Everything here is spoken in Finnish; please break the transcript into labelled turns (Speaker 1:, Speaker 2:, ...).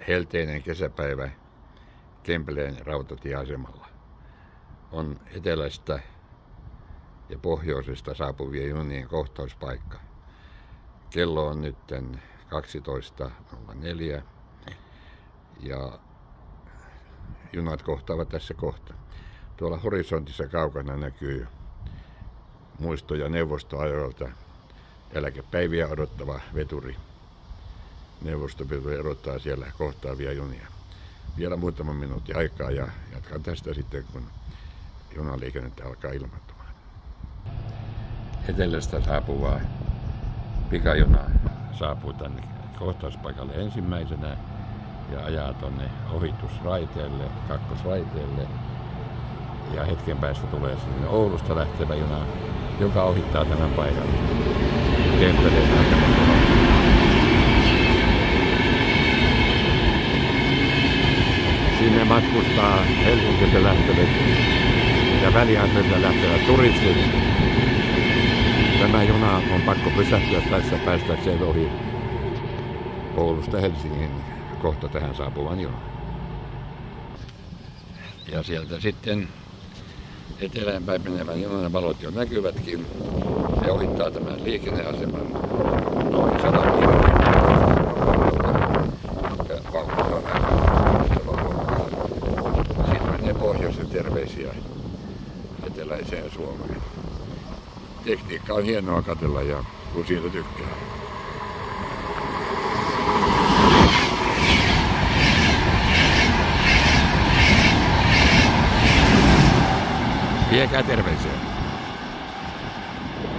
Speaker 1: helteinen kesäpäivä Kempeleen rautatieasemalla. On etelästä ja pohjoisesta saapuvien junien kohtauspaikka. Kello on nyt 12.04 ja junat kohtaavat tässä kohta. Tuolla horisontissa kaukana näkyy muistoja neuvostoajoilta. Eläkepäiviä odottava veturi. Neuvostoveturi odottaa siellä kohtaavia junia. Vielä muutama minuutti aikaa ja jatkan tästä sitten, kun junaliikennettä alkaa ilmoittumaan. Etelästä saapuvaa pikajuna saapuu tänne kohtauspaikalle ensimmäisenä ja ajaa tonne ohitusraiteelle, kakkosraiteelle. Ja hetken päästä tulee sinne Oulusta lähtevä juna, joka ohittaa tämän paikan Kempeleen asemalla. Sinne matkustaa Helsingistä lähtevät ja väliasemilta lähtevät turistit. Tämä juna on pakko pysähtyä tässä päästäkseen ohi Oulusta Helsingin kohta tähän saapuvan junan. Ja sieltä sitten eteläänpäin menevän junan valot jo näkyvätkin. Se ohittaa tämän liikenneaseman noin 100 metriä. Sitten menee pohjoisen terveisiä eteläiseen Suomeen. Tekniikka on hienoa katsella ja kun siitä tykkää. Viekää terveisiä.